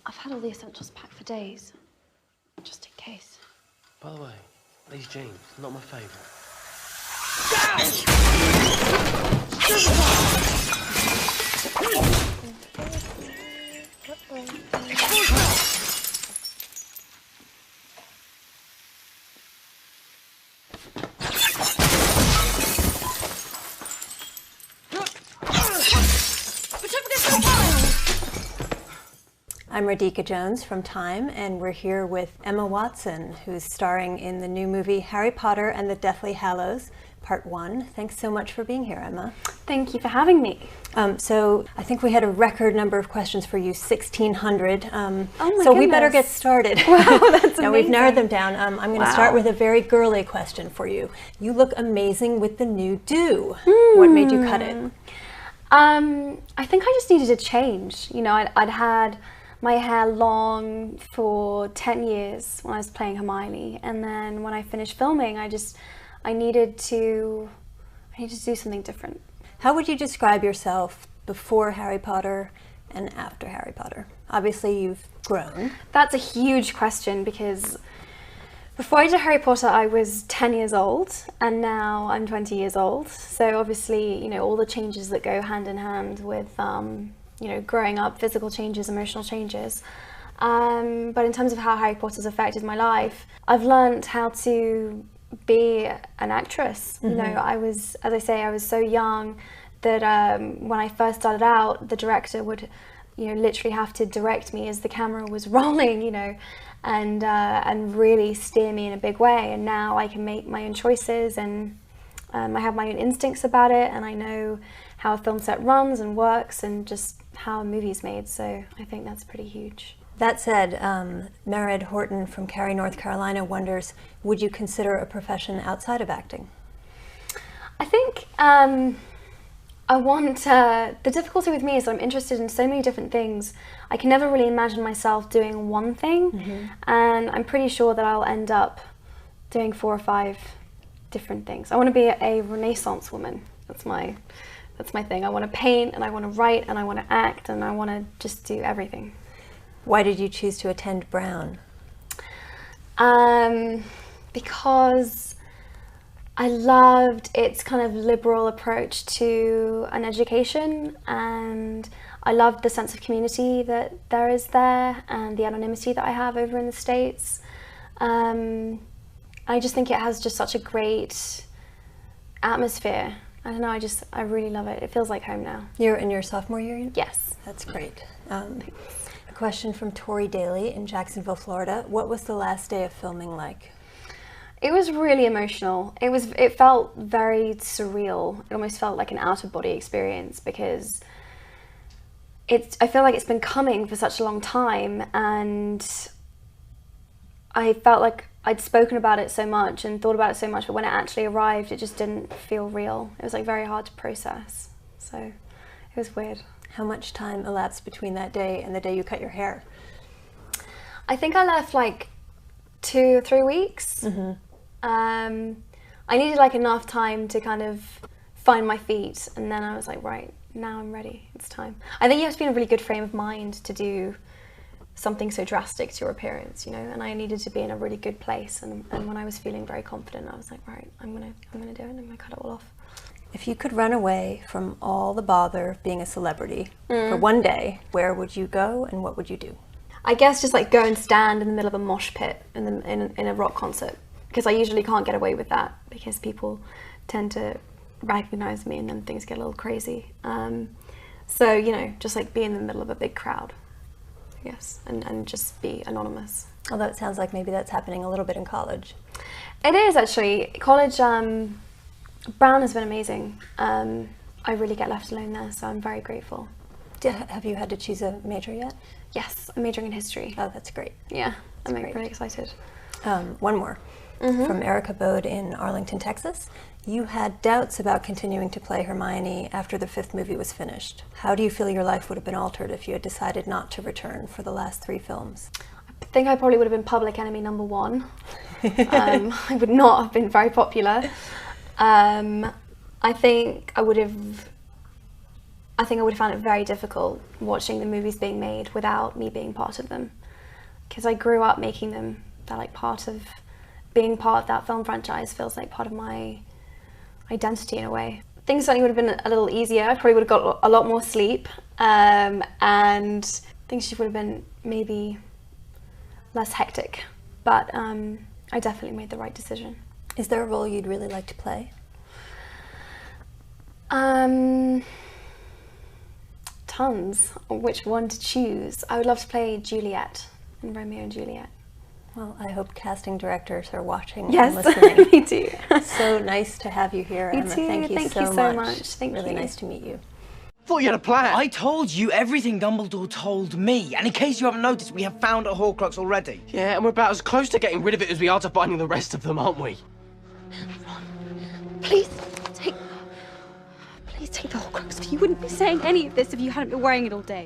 I've had all the essentials packed for days, just in case. By the way, these jeans, not my favourite. I'm Radhika Jones from Time, and we're here with Emma Watson, who's starring in the new movie Harry Potter and the Deathly Hallows, Part 1. Thanks so much for being here, Emma. Thank you for having me. So I think we had a record number of questions for you, 1,600. Oh my so goodness. We better get started. Wow, that's Now amazing. we've narrowed them down. I'm going to start with a very girly question for you. You look amazing with the new do. What made you cut it? I think I just needed a change. You know, I'd had my hair long for 10 years when I was playing Hermione, and then when I finished filming, I needed to do something different. How would you describe yourself before Harry Potter and after Harry Potter? Obviously, you've grown. That's a huge question, because before I did Harry Potter, I was 10 years old, and now I'm 20 years old. So obviously, you know, all the changes that go hand in hand with, you know, growing up, physical changes, emotional changes. But in terms of how Harry Potter's affected my life, I've learned how to be an actress. You know, I was, as I say, I was so young that when I first started out, the director would, you know, literally have to direct me as the camera was rolling, you know, and really steer me in a big way. And now I can make my own choices, and I have my own instincts about it, and I know how a film set runs and works, and just how a movie's made. So I think that's pretty huge. That said, Mered Horton from Cary, North Carolina wonders, would you consider a profession outside of acting? I think I want, the difficulty with me is that I'm interested in so many different things. I can never really imagine myself doing one thing, and I'm pretty sure that I'll end up doing 4 or 5 different things. I want to be a Renaissance woman. That's my thing. I want to paint, and I want to write, and I want to act, and I want to just do everything. Why did you choose to attend Brown? Because I loved its kind of liberal approach to an education, and I loved the sense of community that there is there, and the anonymity that I have over in the States. I just think it has just such a great atmosphere. I don't know, I really love it. It feels like home now. You're in your sophomore year? Yes. That's great. A question from Tori Daly in Jacksonville, Florida. What was the last day of filming like? It was really emotional. It felt very surreal. It almost felt like an out-of-body experience, because I feel like it's been coming for such a long time, and I felt like I'd spoken about it so much and thought about it so much, but when it actually arrived, it just didn't feel real. It was like very hard to process. So it was weird. How much time elapsed between that day and the day you cut your hair? I think I left like 2 or 3 weeks. I needed like enough time to kind of find my feet, and then I was like, right, now I'm ready, it's time. I think you have to be in a really good frame of mind to do something so drastic to your appearance, you know, and I needed to be in a really good place, and when I was feeling very confident, I was like, right, I'm gonna do it, I'm gonna cut it all off. If you could run away from all the bother of being a celebrity for one day, where would you go and what would you do? I guess just like go and stand in the middle of a mosh pit in a rock concert, because I usually can't get away with that, because people tend to recognize me and then things get a little crazy. So, you know, just like be in the middle of a big crowd, I guess, and just be anonymous. Although it sounds like maybe that's happening a little bit in college. It is actually. College, Brown has been amazing. I really get left alone there, so I'm very grateful. Have you had to choose a major yet? Yes, I'm majoring in history. Oh, that's great. Yeah, I'm great. really excited. One more. From Erica Bode in Arlington, Texas. You had doubts about continuing to play Hermione after the 5th movie was finished. How do you feel your life would have been altered if you had decided not to return for the last 3 films? I think I probably would have been public enemy number 1. I would not have been very popular. I think I would have I think I would have found it very difficult watching the movies being made without me being part of them. Because I grew up making them. They're like being part of that film franchise feels like part of my identity in a way. Things certainly would have been a little easier. I probably would have got a lot more sleep, and things would have been maybe less hectic. But I definitely made the right decision. Is there a role you'd really like to play? Tons. Which one to choose? I would love to play Juliet in Romeo and Juliet. Well, I hope casting directors are watching Yes, and listening. me too. So nice to have you here, Me Emma. too. Thank you Thank so you so much. much. Thank really you. nice to meet you. Thought you had a plan. I told you everything Dumbledore told me, and in case you haven't noticed, we have found a Horcrux already. Yeah, and we're about as close to getting rid of it as we are to finding the rest of them, aren't we? Please take the Horcrux. You wouldn't be saying any of this if you hadn't been wearing it all day.